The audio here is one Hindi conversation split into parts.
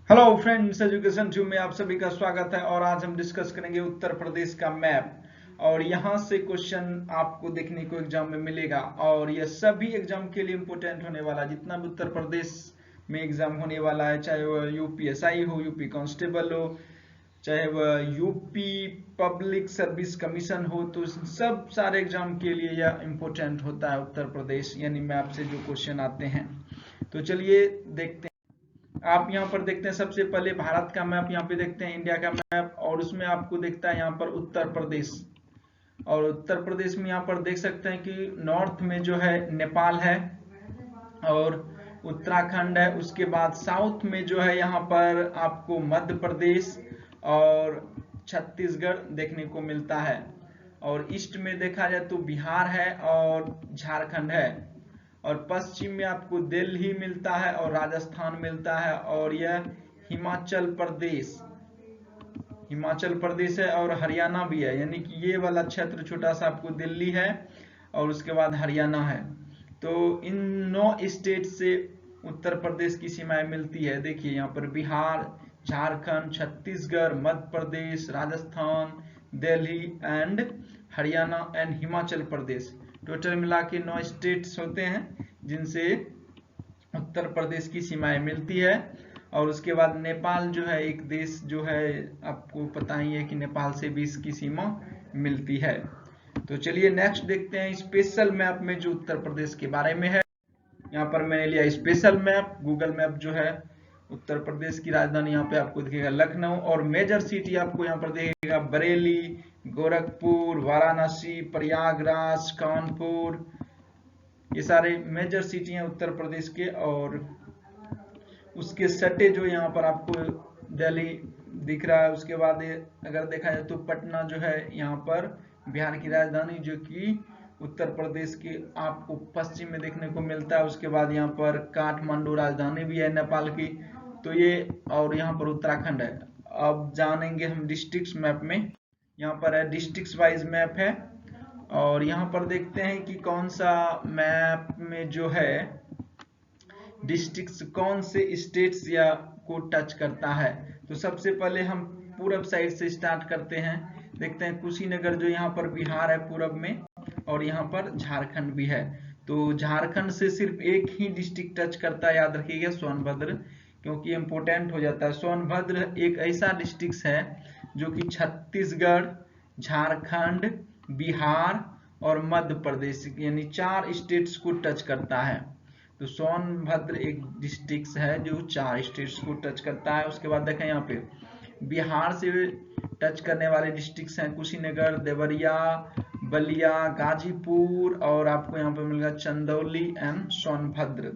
हेलो फ्रेंड्स, एजुकेशन ट्यूब में आप सभी का स्वागत है। और आज हम डिस्कस करेंगे उत्तर प्रदेश का मैप। और यहाँ से क्वेश्चन आपको देखने को एग्जाम में मिलेगा और यह सभी एग्जाम के लिए इम्पोर्टेंट होने वाला है। जितना भी उत्तर प्रदेश में एग्जाम होने वाला है, चाहे वह यूपीएसआई हो, यूपी कांस्टेबल हो, चाहे वह यूपी पब्लिक सर्विस कमीशन हो, तो सब सारे एग्जाम के लिए यह इम्पोर्टेंट होता है उत्तर प्रदेश यानी मैप से जो क्वेश्चन आते हैं। तो चलिए देखते हैं। आप यहाँ पर देखते हैं, सबसे पहले भारत का मैप यहाँ पे देखते हैं, इंडिया का मैप, और उसमें आपको दिखता है यहाँ पर उत्तर प्रदेश। और उत्तर प्रदेश में यहाँ पर देख सकते हैं कि नॉर्थ में जो है नेपाल है और उत्तराखंड है। उसके बाद साउथ में जो है यहाँ पर आपको मध्य प्रदेश और छत्तीसगढ़ देखने को मिलता है। और ईस्ट में देखा जाए तो बिहार है और झारखंड है। और पश्चिम में आपको दिल्ली मिलता है और राजस्थान मिलता है। और यह हिमाचल प्रदेश है और हरियाणा भी है, यानी कि ये वाला क्षेत्र छोटा सा आपको दिल्ली है और उसके बाद हरियाणा है। तो इन 9 स्टेट से उत्तर प्रदेश की सीमाएं मिलती है। देखिए यहाँ पर Bihar, Jharkhand, Chhattisgarh, Madhya Pradesh, Rajasthan, Delhi and Haryana and Himachal Pradesh. Total मिला के 9 स्टेट्स होते हैं जिनसे उत्तर प्रदेश की सीमाएं मिलती है। और उसके बाद नेपाल जो है एक देश जो है, आपको पता ही है कि नेपाल से भी इसकी सीमा मिलती है। तो चलिए नेक्स्ट देखते हैं स्पेशल मैप में जो उत्तर प्रदेश के बारे में है। यहाँ पर मैंने लिया स्पेशल मैप, गूगल मैप जो है। उत्तर प्रदेश की राजधानी यहाँ पे आपको दिखेगा लखनऊ, और मेजर सिटी आपको यहाँ पर दिखेगा बरेली, गोरखपुर, वाराणसी, प्रयागराज, कानपुर। ये सारे मेजर सिटी हैं उत्तर प्रदेश के। और उसके सटे जो यहाँ पर आपको दिल्ली दिख रहा है। उसके बाद अगर देखा जाए तो पटना जो है यहाँ पर बिहार की राजधानी, जो कि उत्तर प्रदेश के आपको पश्चिम में देखने को मिलता है। उसके बाद यहाँ पर काठमांडू राजधानी भी है नेपाल की। तो ये, और यहाँ पर उत्तराखंड है। अब जानेंगे हम डिस्ट्रिक्ट मैप में। यहाँ पर है डिस्ट्रिक्ट वाइज मैप है। और यहाँ पर देखते हैं कि कौन सा मैप में जो है डिस्ट्रिक्ट्स कौन से स्टेट्स या को टच करता है। तो सबसे पहले हम पूरब साइड से स्टार्ट करते हैं। देखते हैं कुशीनगर जो यहाँ पर बिहार है पूरब में, और यहाँ पर झारखंड भी है। तो झारखंड से सिर्फ एक ही डिस्ट्रिक्ट टच करता है, याद रखिएगा, सोनभद्र, क्योंकि इम्पोर्टेंट हो जाता है। सोनभद्र एक ऐसा डिस्ट्रिक्ट है जो कि छत्तीसगढ़, झारखंड, बिहार और मध्य प्रदेश यानी 4 स्टेट्स को टच करता है। तो सोनभद्र एक डिस्ट्रिक्ट है जो 4 स्टेट्स को टच करता है। उसके बाद देखें यहाँ पे बिहार से टच करने वाले डिस्ट्रिक्ट्स हैं कुशीनगर, देवरिया, बलिया, गाजीपुर, और आपको यहाँ पे मिलेगा चंदौली एंड सोनभद्र।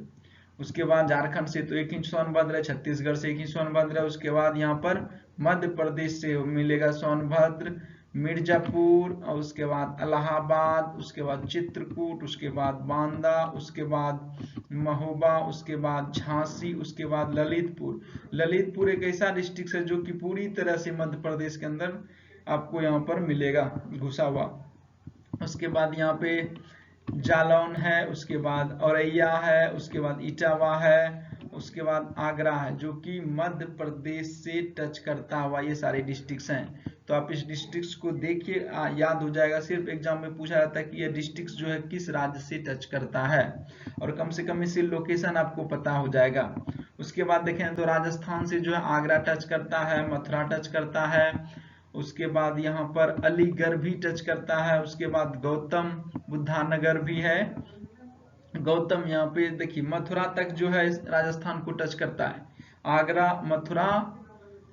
उसके बाद झारखंड से तो एक ही सोनभद्र है, छत्तीसगढ़ से एक ही सोनभद्र है। उसके बाद यहाँ पर मध्य प्रदेश से मिलेगा सोनभद्र, मिर्जापुर, और उसके बाद इलाहाबाद, उसके बाद चित्रकूट, उसके बाद बांदा, उसके बाद महोबा, उसके बाद झांसी, उसके बाद ललितपुर। ललितपुर एक ऐसा डिस्ट्रिक्ट है जो कि पूरी तरह से मध्य प्रदेश के अंदर आपको यहाँ पर मिलेगा घुसा हुआ। उसके बाद यहाँ पे जालौन है, उसके बाद औरैया है, उसके बाद इटावा है, उसके बाद आगरा है, जो कि मध्य प्रदेश से टच करता हुआ ये सारे डिस्ट्रिक्ट्स हैं। तो आप इस डिस्ट्रिक्ट्स को देखिए, याद हो जाएगा। सिर्फ एग्जाम में पूछा जाता है कि ये डिस्ट्रिक्ट्स जो है किस राज्य से टच करता है, और कम से कम इससे लोकेशन आपको पता हो जाएगा। उसके बाद देखें तो राजस्थान से जो है आगरा टच करता है, मथुरा टच करता है। उसके बाद यहाँ पर अलीगढ़ भी टच करता है। उसके बाद गौतम बुद्धानगर भी है। गौतम यहाँ पे देखिए मथुरा तक जो है राजस्थान को टच करता है। आगरा, मथुरा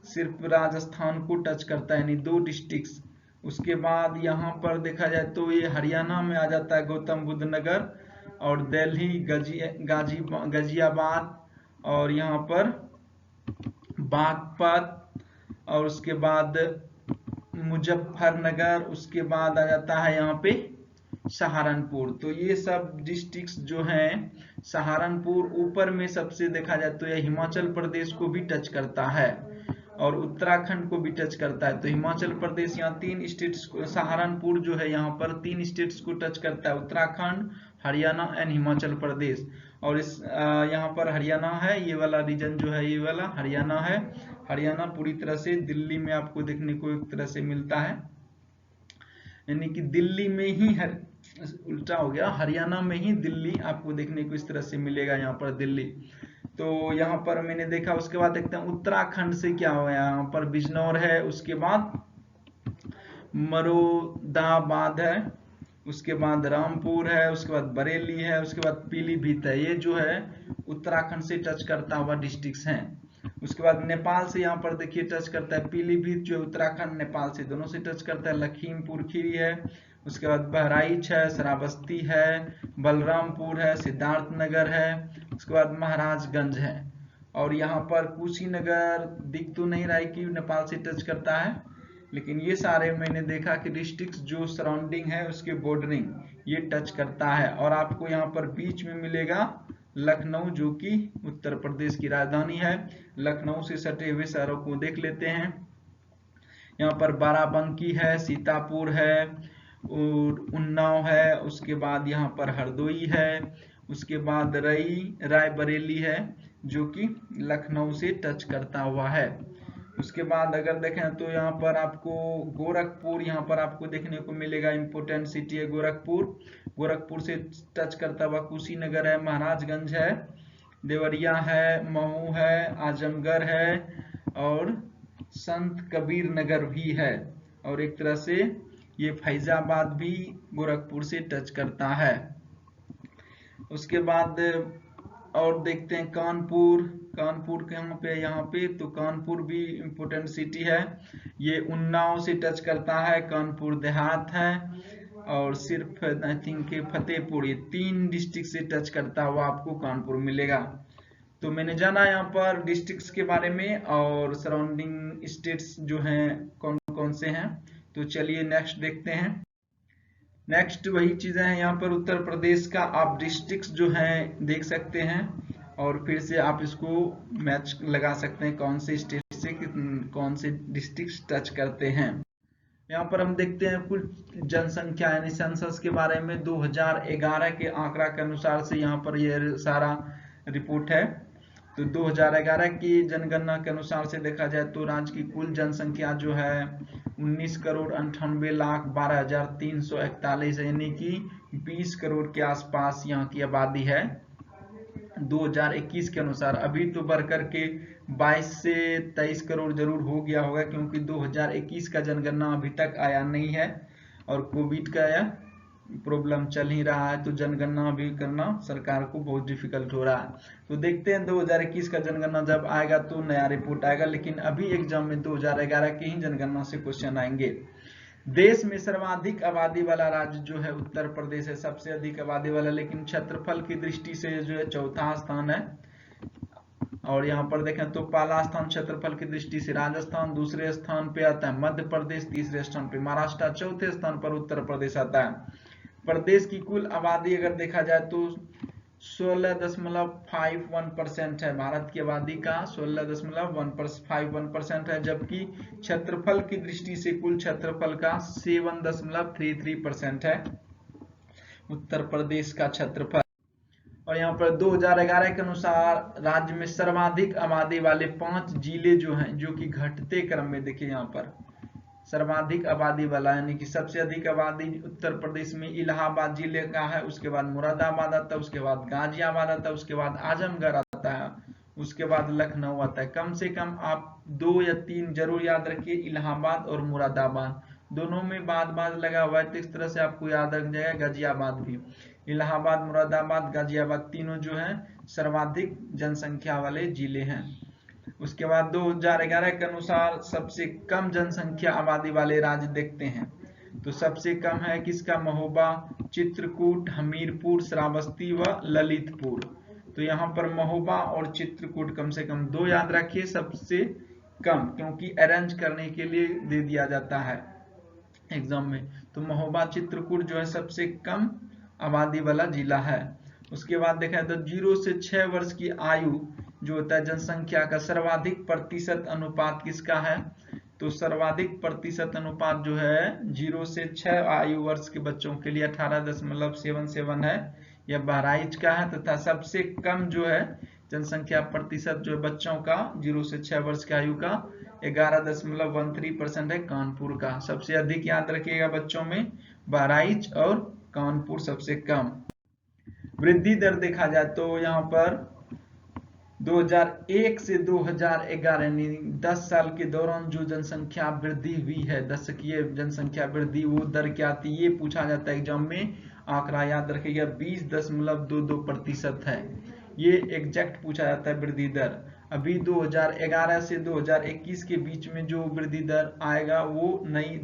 सिर्फ राजस्थान को टच करता है, यानी 2 डिस्ट्रिक्ट्स। उसके बाद यहाँ पर देखा जाए तो ये हरियाणा में आ जाता है गौतम बुद्ध नगर, और दिल्ली, गाजियाबाद, और यहाँ पर बागपत, और उसके बाद मुजफ्फरनगर। उसके बाद आ जाता है यहाँ पे सहारनपुर। तो ये सब डिस्ट्रिक्ट्स जो हैं, सहारनपुर ऊपर में सबसे देखा जाए तो यह हिमाचल प्रदेश को भी टच करता है और उत्तराखंड को भी टच करता है। तो हिमाचल प्रदेश यहाँ 3 स्टेट्स को, सहारनपुर जो है यहाँ पर 3 स्टेट्स को टच करता है, उत्तराखंड, हरियाणा एंड हिमाचल प्रदेश। और इस यहाँ पर हरियाणा है, ये वाला रीजन जो है ये वाला हरियाणा है। हरियाणा पूरी तरह से दिल्ली में आपको देखने को एक तरह से मिलता है, यानी कि दिल्ली में ही उल्टा हो गया, हरियाणा में ही दिल्ली आपको देखने को इस तरह से मिलेगा यहाँ पर दिल्ली। तो यहाँ पर मैंने देखा। उसके बाद देखते हैं उत्तराखंड से क्या हुआ। यहाँ पर बिजनौर है, उसके बाद मोरादाबाद है, उसके बाद रामपुर है, उसके बाद बरेली है, उसके बाद पीलीभीत है। ये जो है उत्तराखंड से टच करता हुआ डिस्ट्रिक्ट्स हैं। उसके बाद नेपाल से यहाँ पर देखिए टच करता है, पीलीभीत जो उत्तराखंड नेपाल से दोनों से टच करता है। लखीमपुर खीरी है, उसके बाद बहराइच है, श्रावस्ती है, बलरामपुर है, सिद्धार्थनगर है, उसके बाद महाराजगंज है। और यहाँ पर कुशीनगर दिख तो नहीं रहा है कि नेपाल से टच करता है, लेकिन ये सारे मैंने देखा कि डिस्ट्रिक्ट्स जो सराउंडिंग है उसके बॉर्डरिंग ये टच करता है। और आपको यहाँ पर बीच में मिलेगा लखनऊ, जो कि उत्तर प्रदेश की राजधानी है। लखनऊ से सटे हुए शहरों को देख लेते हैं। यहाँ पर बाराबंकी है, सीतापुर है और उन्नाव है, उसके बाद यहाँ पर हरदोई है, उसके बाद रायबरेली है जो कि लखनऊ से टच करता हुआ है। उसके बाद अगर देखें तो यहाँ पर आपको गोरखपुर यहाँ पर आपको देखने को मिलेगा, इंपोर्टेंट सिटी है गोरखपुर। गोरखपुर से टच करता हुआ कुशीनगर है, महाराजगंज है, देवरिया है, महू है, आजमगढ़ है और संत कबीर नगर भी है। और एक तरह से ये फैजाबाद भी गोरखपुर से टच करता है। उसके बाद और देखते हैं कानपुर। कानपुर कहाँ पे, यहाँ पे तो कानपुर भी इम्पोर्टेंट सिटी है। ये उन्नाव से टच करता है, कानपुर देहात है और सिर्फ आई थिंक फतेहपुर, ये 3 डिस्ट्रिक्ट से टच करता हुआ आपको कानपुर मिलेगा। तो मैंने जाना यहाँ पर डिस्ट्रिक्ट्स के बारे में और सराउंडिंग स्टेट्स जो हैं कौन कौन से हैं। तो चलिए नेक्स्ट देखते हैं। नेक्स्ट वही चीजें हैं, यहाँ पर उत्तर प्रदेश का आप डिस्ट्रिक्ट्स जो हैं देख सकते हैं और फिर से आप इसको मैच लगा सकते हैं कौन से स्टेट से कौन से डिस्ट्रिक्ट्स टच करते हैं। यहाँ पर हम देखते हैं कुल जनसंख्या यानी सेंसस के बारे में 2011 के आंकड़ा के अनुसार से यहाँ पर यह सारा रिपोर्ट है। तो 2011 की जनगणना के अनुसार से देखा जाए तो राज्य की कुल जनसंख्या जो है 19,98,12,341 यानी कि 20 करोड़ के आसपास यहाँ की आबादी है 2021 के अनुसार। अभी तो बढ़ करके 22 से 23 करोड़ जरूर हो गया होगा, क्योंकि 2021 का जनगणना अभी तक आया नहीं है और कोविड का यह प्रॉब्लम चल ही रहा है, तो जनगणना भी करना सरकार को बहुत डिफिकल्ट हो रहा है। तो देखते हैं 2021 का जनगणना जब आएगा तो नया रिपोर्ट आएगा, लेकिन अभी एग्जाम में 2011 की ही जनगणना से क्वेश्चन आएंगे। देश में सर्वाधिक आबादी वाला राज्य जो है उत्तर प्रदेश है, सबसे अधिक आबादी वाला, लेकिन क्षेत्रफल की दृष्टि से जो है चौथा स्थान है। और यहाँ पर देखें तो पहला स्थान क्षेत्रफल की दृष्टि से राजस्थान, दूसरे स्थान पे आता है मध्य प्रदेश, तीसरे स्थान पे महाराष्ट्र, चौथे स्थान पर उत्तर प्रदेश आता है। प्रदेश की कुल आबादी अगर देखा जाए तो 16.51% है, भारत की आबादी का 16.51% है, जबकि क्षेत्रफल की दृष्टि से कुल क्षेत्रफल का 7.33% है उत्तर प्रदेश का क्षेत्रफल। और यहाँ पर 2011 के अनुसार राज्य में सर्वाधिक आबादी वाले 5 जिले जो हैं, जो कि घटते क्रम में देखिए यहाँ पर सर्वाधिक आबादी वाला यानी कि सबसे अधिक आबादी उत्तर प्रदेश में इलाहाबाद जिले का है, उसके बाद मुरादाबाद आता है, उसके बाद गाजियाबाद आता है, उसके बाद आजमगढ़ आता है, उसके बाद लखनऊ आता है। कम से कम आप 2 या 3 जरूर याद रखिए, इलाहाबाद और मुरादाबाद, दोनों में बाद लगा हुआ है, तो इस तरह से आपको याद रख जाएगा। गाजियाबाद भी, इलाहाबाद, मुरादाबाद, गाजियाबाद तीनों जो है सर्वाधिक जनसंख्या वाले जिले हैं। उसके बाद 2011 के अनुसार सबसे कम जनसंख्या आबादी वाले राज्य देखते हैं। तो सबसे कम है किसका, महोबा, चित्रकूट, हमीरपुर, श्रावस्ती व ललितपुर। तो यहाँ पर महोबा और चित्रकूट कम से कम 2 याद रखिए सबसे कम, क्योंकि अरेंज करने के लिए दे दिया जाता है एग्जाम में। तो महोबा चित्रकूट जो है सबसे कम आबादी वाला जिला है। उसके बाद देखा तो 0 से 6 वर्ष की आयु जो होता है जनसंख्या का सर्वाधिक प्रतिशत अनुपात किसका है, तो सर्वाधिक प्रतिशत अनुपात जो है 0 से 6 आयु वर्ष के बच्चों के लिए 18.77 है, यह बहराइच का है, तथा सबसे कम जो है जनसंख्या प्रतिशत जो है बच्चों का 0 से 6 वर्ष की आयु का 11.13% है कानपुर का। सबसे अधिक याद रखिएगा बच्चों में बहराइच और कानपुर सबसे कम। वृद्धि दर देखा जाए तो यहाँ पर 2001 से 2011 यानी 10 साल के दौरान जो जनसंख्या वृद्धि हुई है, दशकीय जनसंख्या वृद्धि, वो दर क्या थी ये पूछा जाता है एग्जाम में। आंकड़ा याद रखिएगा 20.22% है, ये एग्जैक्ट पूछा जाता है वृद्धि दर। अभी 2011 से 2021 के बीच में जो वृद्धि दर आएगा वो नई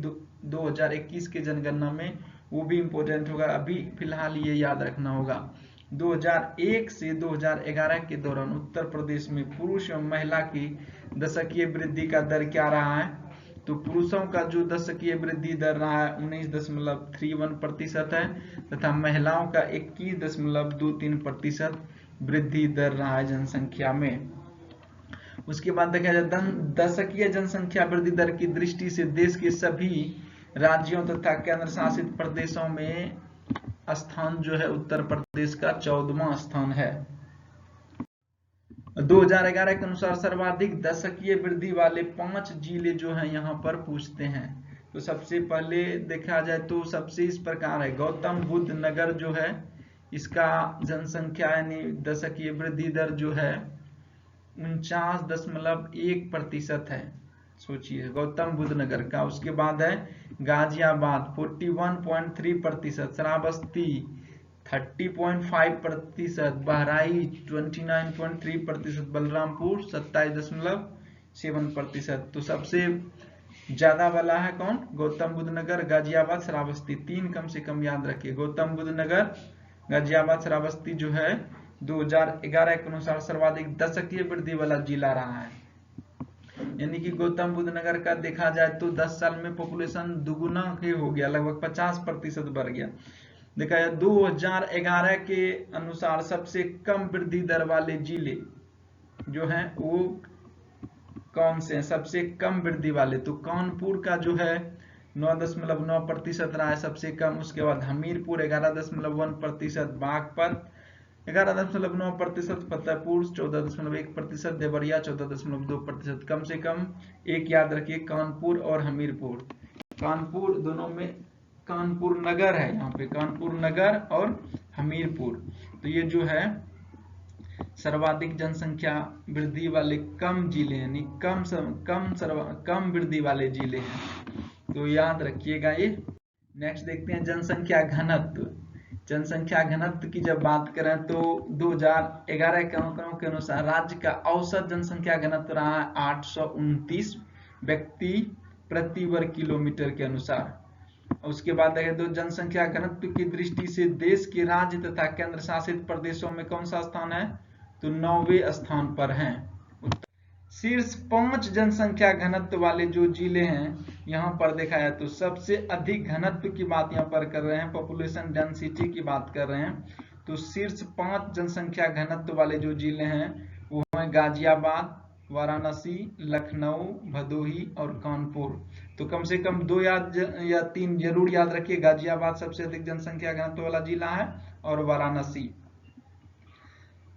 2021 के जनगणना में वो भी इम्पोर्टेंट होगा, अभी फिलहाल ये याद रखना होगा। 2001 से 2011 के दौरान उत्तर प्रदेश में पुरुष एवं महिला की दशकीय वृद्धि का दर क्या रहा है, तो पुरुषों का जो दशकीय वृद्धि दर रहा है 19.31% है, तथा महिलाओं का 21.23% वृद्धि दर रहा है जनसंख्या में। उसके बाद देखा जाए दशकीय जनसंख्या वृद्धि दर की दृष्टि से देश के सभी राज्यों तथा केंद्र शासित प्रदेशों में स्थान जो है उत्तर प्रदेश का 14वां स्थान है। 2011 के अनुसार सर्वाधिक दशकीय वृद्धि वाले 5 जिले जो हैं यहाँ पर पूछते हैं। तो सबसे पहले देखा जाए तो सबसे इस प्रकार है, गौतम बुद्ध नगर जो है इसका जनसंख्या यानी दशकीय वृद्धि दर जो है 49.1% है, सोचिए गौतम बुद्ध नगर का। उसके बाद है गाजियाबाद 41.3%, श्रावस्ती 30.5%, बहराइच 29.3%, बलरामपुर 27.7%। तो सबसे ज्यादा वाला है कौन, गौतम बुद्ध नगर, गाजियाबाद, श्रावस्ती। 3 कम से कम याद रखिए, गौतम बुद्ध नगर, गाजियाबाद, श्रावस्ती जो है 2011 के अनुसार सर्वाधिक दशकीय वृद्धि वाला जिला रहा है। यानी कि गौतम बुद्ध नगर का देखा जाए तो 10 साल में पॉपुलेशन दुगुना के हो गया, लगभग 50% बढ़ गया। देखा जाए 2011 के अनुसार सबसे कम वृद्धि दर वाले जिले जो हैं वो कौन से हैं, सबसे कम वृद्धि वाले, तो कानपुर का जो है 9.9% रहा है सबसे कम। उसके बाद हमीरपुर 11.1%, बागपत 11.9%, फतेहपुर 14.1%, देवरिया 14.2%। कम से कम एक याद रखिए, कानपुर और हमीरपुर। कानपुर दोनों में कानपुर नगर है, यहाँ पे कानपुर नगर और हमीरपुर। तो ये जो है सर्वाधिक जनसंख्या वृद्धि वाले कम जिले यानी कम वृद्धि वाले जिले हैं, तो याद रखिएगा ये। नेक्स्ट देखते हैं जनसंख्या घनत्व। जनसंख्या घनत्व की जब बात करें तो 2011 के आंकड़ों के अनुसार राज्य का औसत जनसंख्या घनत्व रहा है 829 व्यक्ति प्रति वर्ग किलोमीटर के अनुसार। उसके बाद देखें तो जनसंख्या घनत्व की दृष्टि से देश के राज्य तथा केंद्र शासित प्रदेशों में कौन सा स्थान है, तो 9वें स्थान पर हैं। शीर्ष 5 जनसंख्या घनत्व वाले जो जिले हैं यहाँ पर देखा जाए तो सबसे अधिक घनत्व की बात यहाँ पर कर रहे हैं, पॉपुलेशन डेंसिटी की बात कर रहे हैं। तो शीर्ष 5 जनसंख्या घनत्व वाले जो जिले हैं वो हैं गाजियाबाद, वाराणसी, लखनऊ, भदोही और कानपुर। तो कम से कम 2 या 3 जरूर याद रखिए, गाजियाबाद सबसे अधिक जनसंख्या घनत्व वाला जिला है और वाराणसी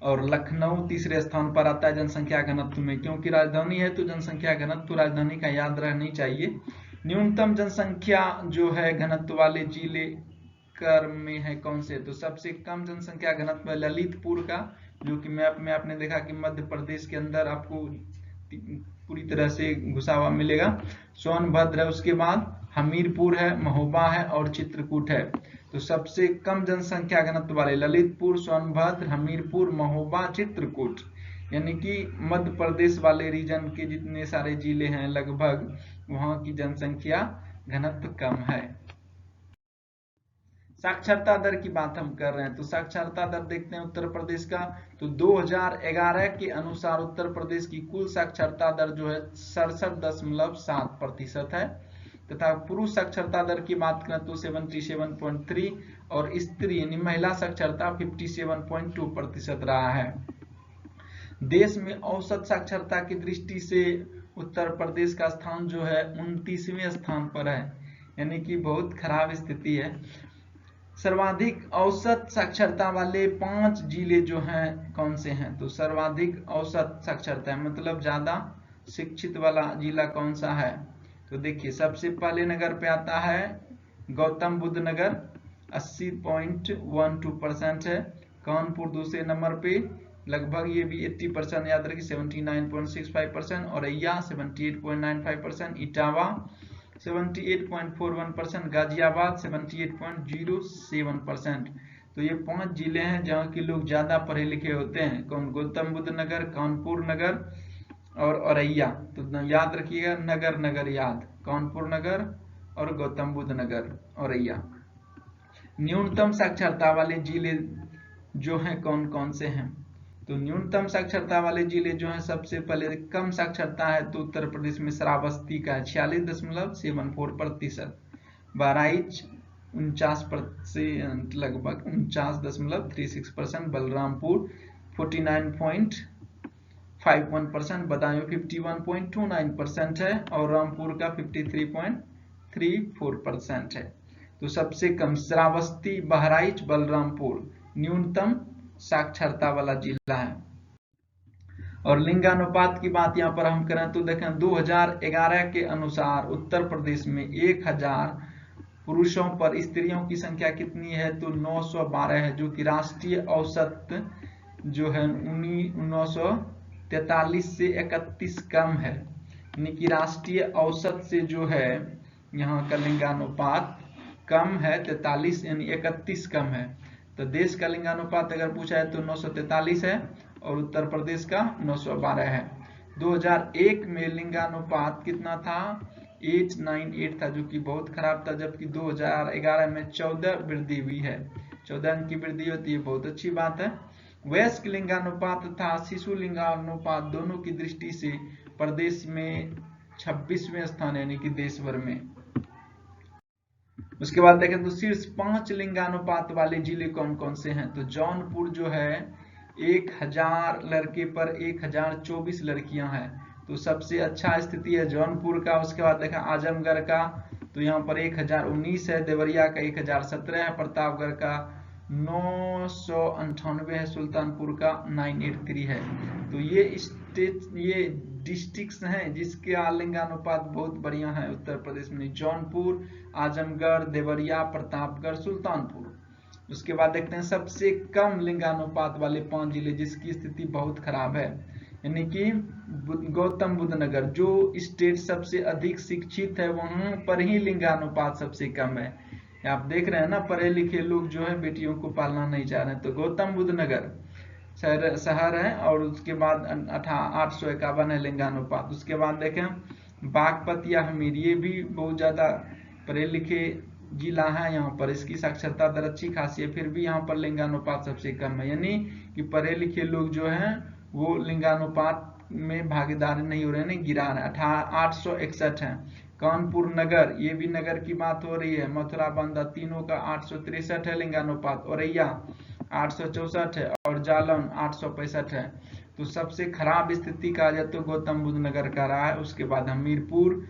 और लखनऊ तीसरे स्थान पर आता है जनसंख्या घनत्व में, क्योंकि राजधानी है तो जनसंख्या घनत्व राजधानी का याद रहनी चाहिए। न्यूनतम जनसंख्या जो है घनत्व वाले जिले क्रम में है कौन से, तो सबसे कम जनसंख्या घनत्व ललितपुर का, जो कि मैप में आपने देखा कि मध्य प्रदेश के अंदर आपको पूरी तरह से घुसा हुआ मिलेगा। सोनभद्र है, उसके बाद हमीरपुर है, महोबा है और चित्रकूट है। तो सबसे कम जनसंख्या घनत्व वाले ललितपुर, सोनभद्र, हमीरपुर, महोबा, चित्रकूट, यानी कि मध्य प्रदेश वाले रीजन के जितने सारे जिले हैं लगभग वहां की जनसंख्या घनत्व कम है। साक्षरता दर की बात हम कर रहे हैं, तो साक्षरता दर देखते हैं उत्तर प्रदेश का। तो 2011 के अनुसार उत्तर प्रदेश की कुल साक्षरता दर जो है 67.7% है, तथा पुरुष साक्षरता दर की बात करें तो 77.3 और स्त्री यानी महिला साक्षरता 57.2% रहा है। देश में औसत साक्षरता की दृष्टि से उत्तर प्रदेश का स्थान जो है 29वें स्थान पर है, यानी कि बहुत खराब स्थिति है। सर्वाधिक औसत साक्षरता वाले 5 जिले जो हैं कौन से हैं? तो सर्वाधिक औसत साक्षरता मतलब ज्यादा शिक्षित वाला जिला कौन सा है? तो देखिए सबसे पहले नगर पे आता है गौतम बुद्ध नगर 80.12% है। कानपुर दूसरे नंबर पे लगभग ये भी 80% याद रखिए 79.65%, औरैया 78.95%, इटावा 78.41%, गाजियाबाद 78.07%। तो ये 5 जिले हैं जहाँ के लोग ज्यादा पढ़े लिखे होते हैं। कौन? गौतम बुद्ध नगर, कानपुर नगर और औरैया। तो याद रखिएगा नगर नगर याद, कानपुर नगर और गौतम बुद्ध नगर, औरैया। न्यूनतम साक्षरता वाले जिले जो हैं कौन कौन से हैं? तो न्यूनतम साक्षरता वाले जिले जो हैं, सबसे पहले कम साक्षरता है तो उत्तर प्रदेश में श्रावस्ती का है 46.74%, बहराइच 49% लगभग 49.36%, बलरामपुर 49.51%, बदायूं 51.29% है और रामपुर का 53.34% है। तो सबसे कम श्रावस्ती, बहराइच, बलरामपुर न्यूनतम साक्षरता वाला जिला है। और लिंगानुपात की बात यहाँ पर हम करें तो देखें 2011 के अनुसार उत्तर प्रदेश में 1000 पुरुषों पर स्त्रियों की संख्या कितनी है? तो 912 है, जो कि राष्ट्रीय औसत जो है 1943 से 31 कम है। यानी कि राष्ट्रीय औसत से जो है यहाँ का लिंगानुपात कम है 43, यानी 31 कम है। तो देश का लिंगानुपात अगर पूछा है तो 943 है और उत्तर प्रदेश का 912 है। 2001 में लिंगानुपात कितना था? 898 था, जो कि बहुत खराब था, जबकि 2011 में 14 वृद्धि हुई है। 14 अंक की वृद्धि होती है, बहुत अच्छी बात है। वयस्क लिंगानुपात तथा शिशु लिंगानुपात दोनों की दृष्टि से प्रदेश में 26वें स्थान है, यानी कि देश भर में। उसके बाद देखें तो शीर्ष 5 लिंगानुपात वाले जिले कौन कौन से हैं? तो जौनपुर जो है 1000 लड़के पर 1024 लड़कियां हैं, तो सबसे अच्छा स्थिति है जौनपुर का। उसके बाद देखा आजमगढ़ का, तो यहाँ पर 1019 है, देवरिया का 1017 है, प्रतापगढ़ का 998 है, सुल्तानपुर का 983 है। तो ये डिस्ट्रिक्ट्स हैं जिसके लिंगानुपात बहुत बढ़िया है उत्तर प्रदेश में, जौनपुर, आजमगढ़, देवरिया, प्रतापगढ़, सुल्तानपुर। उसके बाद देखते हैं सबसे कम लिंगानुपात वाले 5 जिले जिसकी स्थिति बहुत खराब है, यानी कि गौतम बुद्ध नगर। जो स्टेट सबसे अधिक शिक्षित है वहां पर ही लिंगानुपात सबसे कम है। आप देख रहे हैं ना, पढ़े लिखे लोग जो है बेटियों को पालना नहीं चाह रहे हैं। तो गौतम बुद्ध नगर शहर है और उसके बाद 851 है लिंगानुपात। उसके बाद देखें बागपत या हमीर, ये भी बहुत ज्यादा पढ़े लिखे जिला है, यहाँ पर इसकी साक्षरता दर अच्छी खासी है, फिर भी यहाँ पर लिंगानुपात सबसे कम है, यानी कि पढ़े लिखे लोग जो हैं वो लिंगानुपात में भागीदार नहीं हो रहे हैं, गिरा रहे हैं। 861 है। कानपुर नगर, ये भी नगर की बात हो रही है, मथुरा बंदा तीनों का 863 है लिंगानुपात, औरैया 864 है और जालौन 865 है। तो सबसे खराब स्थिति कहा जाए तो गौतम बुद्ध नगर का रहा है। उसके बाद हमीरपुर,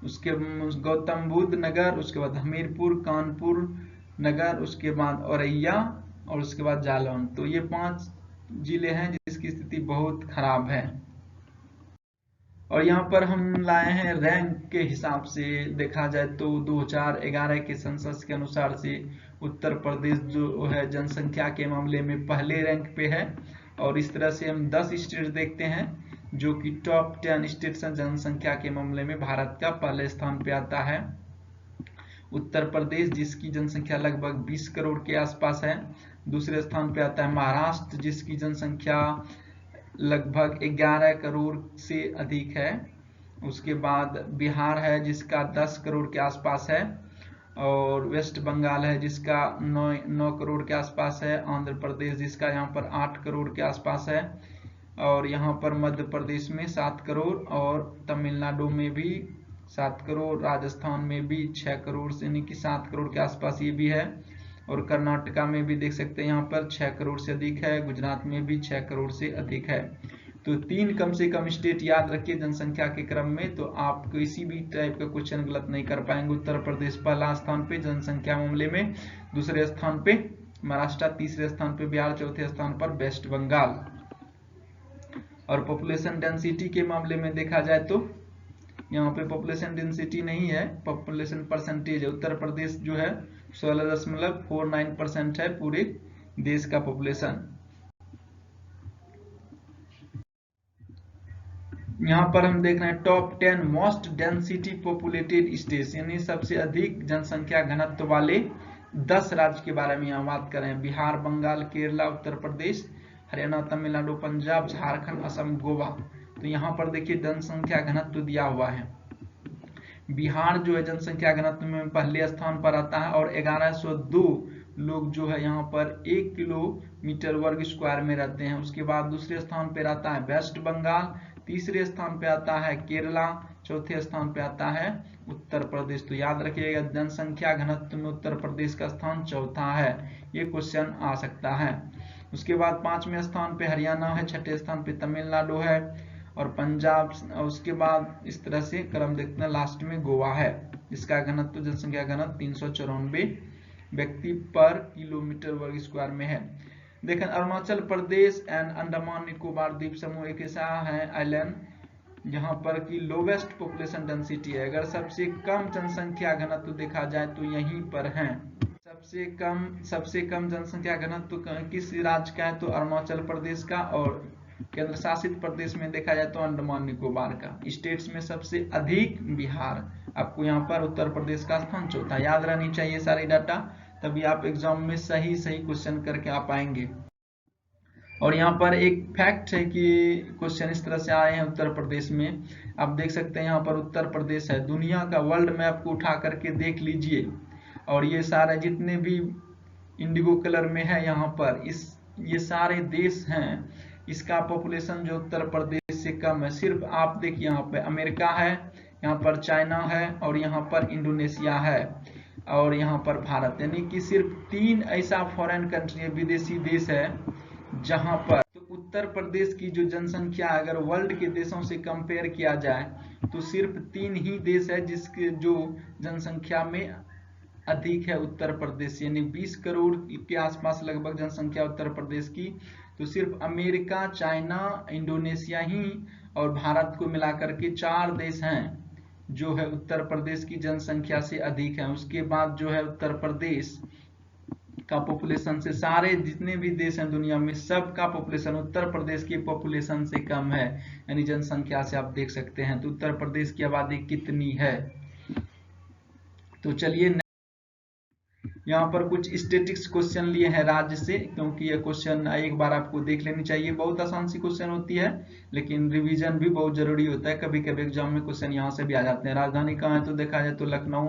उसके गौतम बुद्ध नगर, उसके बाद हमीरपुर, कानपुर नगर, उसके बाद औरैया और उसके बाद जालौन। तो ये 5 जिले हैं जिसकी स्थिति बहुत खराब है। और यहाँ पर हम लाए हैं रैंक के हिसाब से, देखा जाए तो 2011 के सेंसस के अनुसार से उत्तर प्रदेश जो है जनसंख्या के मामले में पहले रैंक पे है। और इस तरह से हम 10 स्टेट देखते हैं जो कि टॉप 10 स्टेट्स हैं जनसंख्या के मामले में। भारत का पहले स्थान पे आता है उत्तर प्रदेश, जिसकी जनसंख्या लगभग 20 करोड़ के आसपास है। दूसरे स्थान पे आता है महाराष्ट्र, जिसकी जनसंख्या लगभग 11 करोड़ से अधिक है। उसके बाद बिहार है जिसका 10 करोड़ के आसपास है, और वेस्ट बंगाल है जिसका 9 करोड़ के आसपास है। आंध्र प्रदेश जिसका यहाँ पर 8 करोड़ के आसपास है, और यहाँ पर मध्य प्रदेश में 7 करोड़, और तमिलनाडु में भी 7 करोड़, राजस्थान में भी 6 करोड़, यानी कि 7 करोड़ के आसपास ये भी है। और कर्नाटका में भी देख सकते हैं यहाँ पर 6 करोड़ से अधिक है, गुजरात में भी 6 करोड़ से अधिक है। तो 3 कम से कम स्टेट याद रखिए जनसंख्या के क्रम में, तो आप किसी भी टाइप का क्वेश्चन गलत नहीं कर पाएंगे। उत्तर प्रदेश पहला स्थान पे जनसंख्या मामले में, दूसरे स्थान पे महाराष्ट्र, तीसरे स्थान पे बिहार, चौथे स्थान पर वेस्ट बंगाल। और पॉपुलेशन डेंसिटी के मामले में देखा जाए तो यहाँ पे पॉपुलेशन डेंसिटी नहीं है, पॉपुलेशन परसेंटेज है। उत्तर प्रदेश जो है 16.49% है पूरे देश का पॉपुलेशन। यहाँ पर हम देख रहे हैं top 10 most density populated states, यानी सबसे अधिक जनसंख्या घनत्व वाले 10 राज्य के बारे में यहाँ बात कर रहे हैं। बिहार, बंगाल, केरला, उत्तर प्रदेश, हरियाणा, तमिलनाडु, पंजाब, झारखंड, असम, गोवा। तो यहाँ पर देखिए जनसंख्या घनत्व दिया हुआ है। बिहार जो है जनसंख्या घनत्व में पहले स्थान पर आता है और 1102 लोग जो है यहाँ पर 1 किलोमीटर वर्ग स्क्वायर में रहते हैं। उसके बाद दूसरे स्थान पर आता है वेस्ट बंगाल, तीसरे स्थान पे आता है केरला, चौथे स्थान पे आता है उत्तर प्रदेश। तो याद रखिएगा जनसंख्या घनत्व में उत्तर प्रदेश का स्थान चौथा है, ये क्वेश्चन आ सकता है। उसके बाद 5वें स्थान पे हरियाणा है, 6ठे स्थान पे तमिलनाडु है और पंजाब, उसके बाद इस तरह से क्रम देखते हैं, लास्ट में गोवा है। इसका घनत्व जनसंख्या घनत्व 394 व्यक्ति पर किलोमीटर वर्ग स्क्वायर में है। देखें अरुणाचल प्रदेश एंड अंडमान निकोबार द्वीप समूह एक ऐसा है आइलैंड जहां पर की लोवेस्ट पॉपुलेशन डेंसिटी है। अगर सबसे कम जनसंख्या घनत्व देखा जाए तो यहीं पर है। सबसे कम जनसंख्या घनत्व किस राज्य का है तो अरुणाचल प्रदेश का, और केंद्र शासित प्रदेश में देखा जाए तो अंडमान निकोबार का। स्टेट्स में सबसे अधिक बिहार, आपको यहाँ पर उत्तर प्रदेश का स्थान चौथा। याद रहनी चाहिए सारी डाटा, तभी आप एग्जाम में सही क्वेश्चन करके आ पाएंगे। और यहाँ पर एक फैक्ट है कि क्वेश्चन इस तरह से आए हैं उत्तर प्रदेश में, आप देख सकते हैं यहाँ पर उत्तर प्रदेश है। दुनिया का वर्ल्ड मैप को उठा करके देख लीजिए और ये सारे जितने भी इंडिगो कलर में है यहाँ पर ये सारे देश हैं, इसका पॉपुलेशन जो उत्तर प्रदेश से कम है। सिर्फ आप देखिए यहाँ पे अमेरिका है, यहाँ पर चाइना है और यहाँ पर इंडोनेशिया है और यहाँ पर भारत, यानी कि सिर्फ 3 ऐसा फॉरेन कंट्री विदेशी देश है जहां पर। तो उत्तर प्रदेश की जो जनसंख्या अगर वर्ल्ड के देशों से कंपेयर किया जाए तो सिर्फ 3 ही देश है जिसके जो जनसंख्या में अधिक है उत्तर प्रदेश, यानी 20 करोड़ के आसपास लगभग जनसंख्या उत्तर प्रदेश की। तो सिर्फ अमेरिका, चाइना, इंडोनेशिया ही और भारत को मिलाकर के 4 देश हैं जो है उत्तर प्रदेश की जनसंख्या से अधिक है। उसके बाद जो है उत्तर प्रदेश का पॉपुलेशन से सारे जितने भी देश हैं दुनिया में सबका पॉपुलेशन उत्तर प्रदेश की पॉपुलेशन से कम है, यानी जनसंख्या से आप देख सकते हैं। तो उत्तर प्रदेश की आबादी कितनी है। तो चलिए यहाँ पर कुछ स्टैटिस्टिक्स क्वेश्चन लिए हैं राज्य से, क्योंकि ये क्वेश्चन एक बार आपको देख लेनी चाहिए। बहुत आसान सी क्वेश्चन होती है लेकिन रिवीजन भी बहुत जरूरी होता है। कभी कभी एग्जाम में क्वेश्चन यहाँ से भी आ जाते हैं। राजधानी कहाँ है तो देखा जाए तो लखनऊ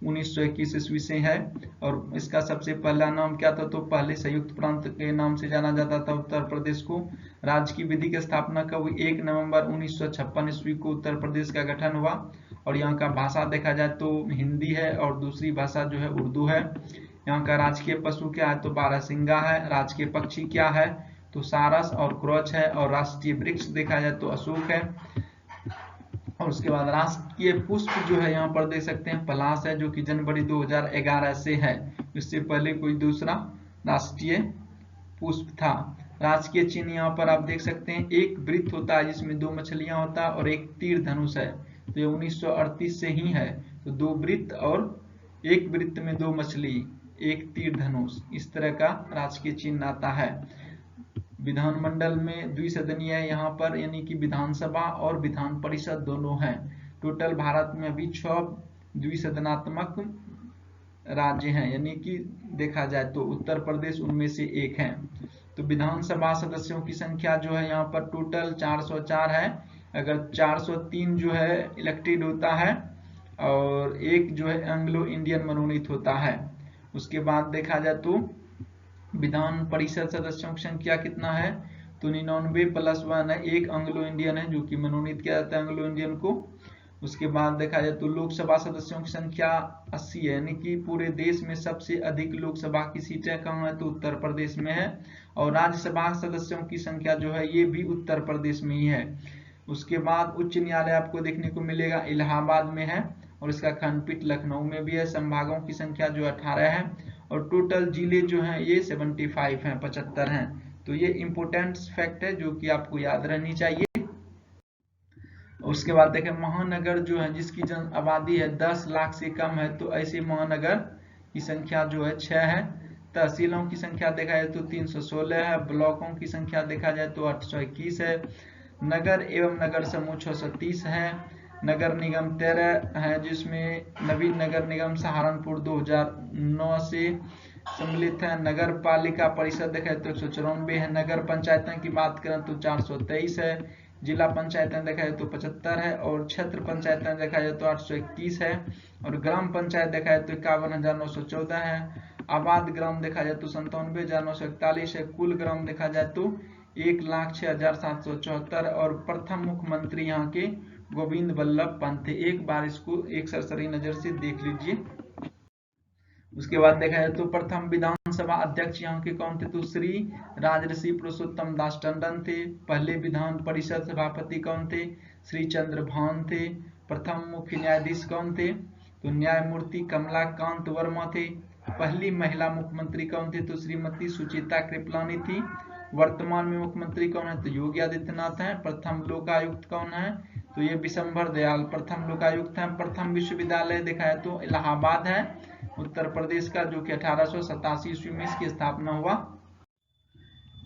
1921 ईस्वी से है और इसका सबसे पहला नाम क्या था तो पहले संयुक्त प्रांत के नाम से जाना जाता था उत्तर प्रदेश को। राज्य की विधि की स्थापना कब हुई 1 नवंबर 1956 ईस्वी को उत्तर प्रदेश का गठन हुआ। और यहाँ का भाषा देखा जाए तो हिंदी है और दूसरी भाषा जो है उर्दू है। यहाँ का राजकीय पशु क्या है तो बारहसिंगा है। राजकीय पक्षी क्या है तो सारस और क्रोच है। और राष्ट्रीय वृक्ष देखा जाए तो अशोक है। और उसके बाद राष्ट्रीय पुष्प जो है यहाँ पर देख सकते हैं पलाश है, जो कि जनवरी 2011 से है। इससे पहले कोई दूसरा राष्ट्रीय पुष्प था। राजकीय चिन्ह यहाँ पर आप देख सकते हैं एक वृत्त होता है जिसमें 2 मछलियां होता है और एक तीर धनुष है। तो ये 1938 से ही है। तो 2 वृत्त और एक वृत्त में 2 मछली, एक तीर धनुष, इस तरह का राजकीय चिन्ह आता है। विधानमंडल में द्विसदनीय है यहाँ पर, यानी कि विधानसभा और विधान परिषद दोनों हैं। टोटल भारत में अभी 6 द्विसदनात्मक राज्य हैं, यानी कि देखा जाए तो उत्तर प्रदेश उनमें से एक है। तो विधानसभा सदस्यों की संख्या जो है यहाँ पर टोटल 404 है। अगर 403 जो है इलेक्टेड होता है और एक जो है एंग्लो इंडियन मनोनीत होता है। उसके बाद देखा जाए तो विधान परिषद सदस्यों की संख्या कितना है तो 99 + 1 है। एक एंग्लो इंडियन है जो कि मनोनीत किया जाता है एंग्लो इंडियन को। उसके बाद देखा जाए तो लोकसभा सदस्यों की संख्या 80 है, यानी कि पूरे देश में सबसे अधिक लोकसभा की सीटें कहाँ है तो उत्तर प्रदेश में है। और राज्यसभा सदस्यों की संख्या जो है ये भी उत्तर प्रदेश में ही है। उसके बाद उच्च न्यायालय आपको देखने को मिलेगा इलाहाबाद में है और इसका खंडपीठ लखनऊ में भी है। संभागों की संख्या जो 18 है और टोटल जिले जो हैं ये 75 हैं, 75 हैं। तो ये इंपोर्टेंट फैक्ट है जो कि आपको याद रहनी चाहिए। उसके बाद देखें महानगर जो है जिसकी जन आबादी है 10 लाख से कम है, तो ऐसे महानगर की संख्या जो है 6 है। तहसीलों की संख्या देखा जाए तो 316 है। ब्लॉकों की संख्या देखा जाए तो 821 है। नगर एवं नगर समूह 630 है। नगर निगम 13 है, जिसमें नवीन नगर निगम सहारनपुर 2009 से सम्मिलित है। नगर पालिका परिषद देखा जाए तो 194 है। नगर पंचायतों की बात करें तो 423 है। जिला पंचायतें देखा जाए तो 75 है और क्षेत्र पंचायतें देखा जाए तो 821 है और ग्राम पंचायत देखा जाए तो 51,914 है। आबाद ग्राम देखा जाए तो 97,941 है। कुल ग्राम देखा जाए तो 1,06,774 और प्रथम मुख्यमंत्री यहाँ के गोविंद बल्लभ पंत थे। एक बार इसको एक सरसरी नजर से देख लीजिए। उसके बाद देखा जाए तो प्रथम विधानसभा अध्यक्ष यहाँ के कौन थे, तो श्री राजर्षि पुरुषोत्तम दास टंडन थे। पहले विधान परिषद सभापति कौन थे, श्री चंद्रभान थे। प्रथम मुख्य न्यायाधीश कौन थे, तो न्यायमूर्ति कमलाकांत वर्मा थे। पहली महिला मुख्यमंत्री कौन थे, तो श्रीमती सुचेता कृपलानी थी। वर्तमान में मुख्यमंत्री कौन है, तो योगी आदित्यनाथ हैं। प्रथम लोकायुक्त कौन है, तो ये विशंभर दयाल प्रथम लोकायुक्त हैं। प्रथम विश्वविद्यालय देखा है तो इलाहाबाद है उत्तर प्रदेश का, जो कि 1887 ईस्वी में इसकी स्थापना हुआ।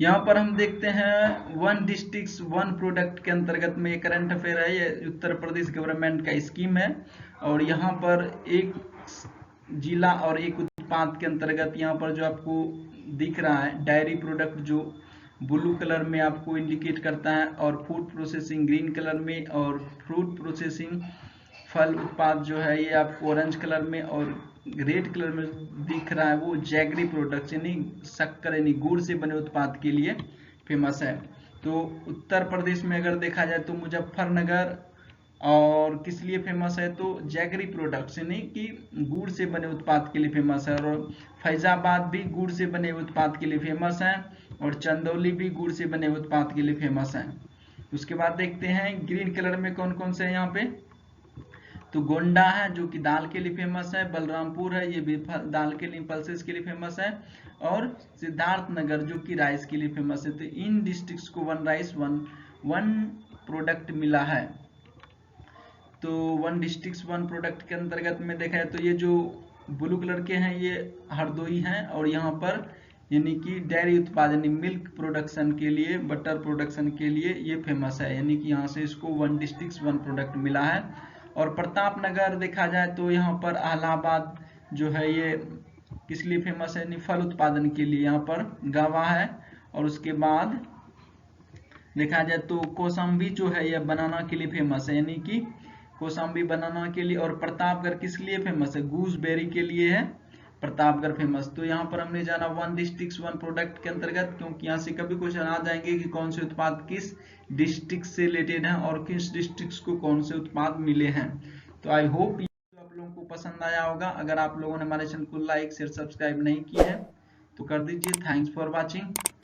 यहाँ पर हम देखते हैं वन डिस्ट्रिक्ट वन प्रोडक्ट के अंतर्गत में ये करंट अफेयर है। ये उत्तर प्रदेश गवर्नमेंट का स्कीम है और यहाँ पर एक जिला और एक उत्पाद के अंतर्गत यहाँ पर जो आपको दिख रहा है डायरी प्रोडक्ट जो ब्लू कलर में आपको इंडिकेट करता है और फूड प्रोसेसिंग ग्रीन कलर में और फ्रूट प्रोसेसिंग फल उत्पाद जो है ये आपको ऑरेंज कलर में और रेड कलर में दिख रहा है वो जैगरी प्रोडक्ट्स यानी शक्कर यानी गुड़ से बने उत्पाद के लिए फेमस है। तो उत्तर प्रदेश में अगर देखा जाए तो मुजफ्फरनगर और किस लिए फेमस है, तो जैगरी प्रोडक्ट्स यानी कि गुड़ से बने उत्पाद के लिए फेमस है। और फैजाबाद भी गुड़ से बने उत्पाद के लिए फेमस है और चंदौली भी गुड़ से बने उत्पाद के लिए फेमस है। उसके बाद देखते हैं ग्रीन कलर में कौन कौन से है यहाँ पे, तो गोंडा है जो कि दाल के लिए फेमस है। बलरामपुर है ये भी दाल के लिए पल्सेस के लिए फेमस है और सिद्धार्थनगर जो कि राइस के लिए फेमस है। तो इन डिस्ट्रिक्ट्स को वन राइस वन प्रोडक्ट मिला है। तो वन डिस्ट्रिक्ट वन प्रोडक्ट के अंतर्गत में देखा है तो ये जो ब्लू कलर के हैं ये हरदोई हैं और यहाँ पर यानी कि डेयरी उत्पाद यानी मिल्क प्रोडक्शन के लिए बटर प्रोडक्शन के लिए ये फेमस है, यानी कि यहाँ से इसको वन डिस्ट्रिक्ट वन प्रोडक्ट मिला है। और प्रतापनगर देखा जाए तो यहाँ पर इलाहाबाद जो है ये किस लिए फेमस है, यानी फल उत्पादन के लिए यहाँ पर गावा है। और उसके बाद देखा जाए तो कौशाम्बी जो है ये बनाना के लिए फेमस है, यानी कि कौशाम्बी बनाना के लिए। और प्रतापगढ़ किस लिए फेमस है, गूसबेरी के लिए है प्रतापगढ़ फेमस। तो यहाँ पर हमने जाना वन डिस्ट्रिक्ट वन प्रोडक्ट के अंतर्गत, क्योंकि यहाँ से कभी क्वेश्चन आ जाएंगे कि कौन से उत्पाद किस डिस्ट्रिक्ट से रिलेटेड हैं और किस डिस्ट्रिक्ट को कौन से उत्पाद मिले हैं। तो आई होप आप लोगों को पसंद आया होगा। अगर आप लोगों ने हमारे चैनल को लाइक शेयर सब्सक्राइब नहीं किया है तो कर दीजिए। Thanks for watching.